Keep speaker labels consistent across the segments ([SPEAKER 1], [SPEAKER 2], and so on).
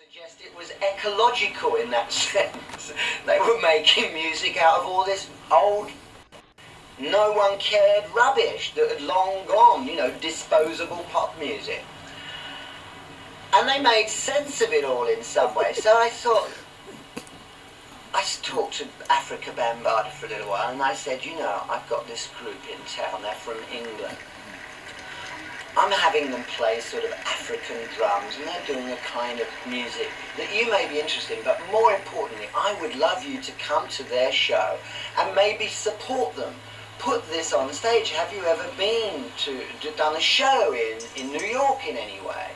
[SPEAKER 1] suggest it was ecological in that sense. They were making music out of all this old, no one cared rubbish that had long gone, you know, disposable pop music. And they made sense of it all in some way. So I thought, I talked to Africa Bambaataa for a little while, and I said, you know, I've got this group in town, they're from England. I'm having them play sort of African drums, and they're doing a kind of music that you may be interested in, but more importantly, I would love you to come to their show and maybe support them. Put this on stage. Have you ever been done a show in New York in any way?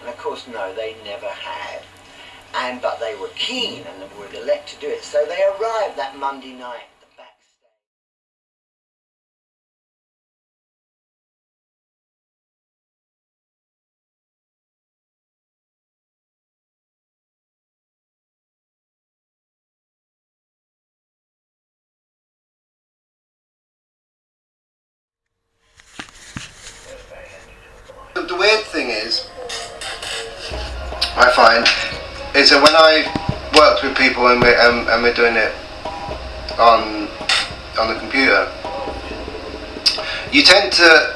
[SPEAKER 1] And of course, no, they never had. But they were keen and would elect to do it. So they arrived that Monday night.
[SPEAKER 2] The weird thing is, I find, is that when I worked with people and we're doing it on the computer, you tend to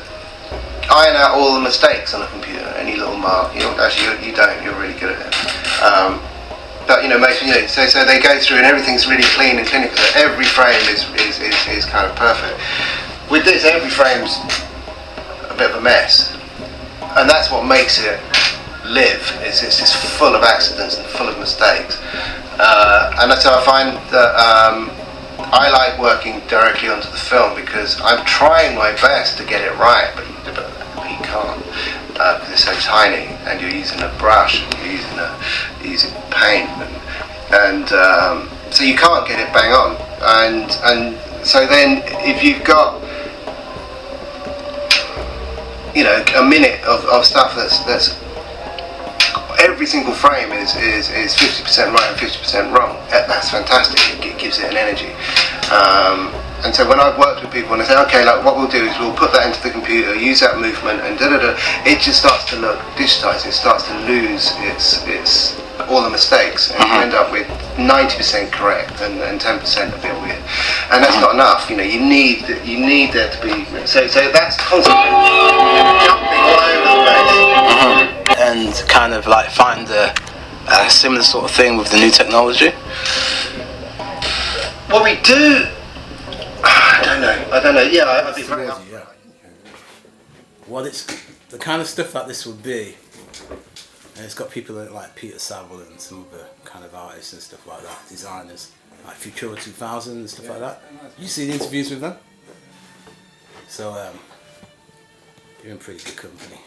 [SPEAKER 2] iron out all the mistakes on a computer. Any little mark, you don't. You're really good at it. But so they go through and everything's really clean and clinical. Every frame is kind of perfect. With this, every frame's a bit of a mess. And that's what makes it live. It's just full of accidents and full of mistakes. And so I find that I like working directly onto the film because I'm trying my best to get it right, but you can't because it's so tiny, and you're using a brush, and you're using paint, and so you can't get it bang on. And so then if you've got a minute of stuff that's every single frame is 50% right and 50% wrong. That's fantastic. It gives it an energy. And so when I've worked with people and I say, okay, like what we'll do is we'll put that into the computer, use that movement, and it just starts to look digitized. It starts to lose its all the mistakes, and you end up with 90% correct and 10% a bit weird. And that's not enough. You need there to be so that's constantly jumping all over the place.
[SPEAKER 3] And kind of like find a similar sort of thing with the new technology.
[SPEAKER 2] What we do, I don't know. Yeah, I'd be very up.
[SPEAKER 3] Yeah. Well, it's the kind of stuff that this would be. And it's got people like Peter Saville and some other kind of artists and stuff like that, designers, like Futura 2000 and stuff like that. You see the interviews with them? So, you're in pretty good company.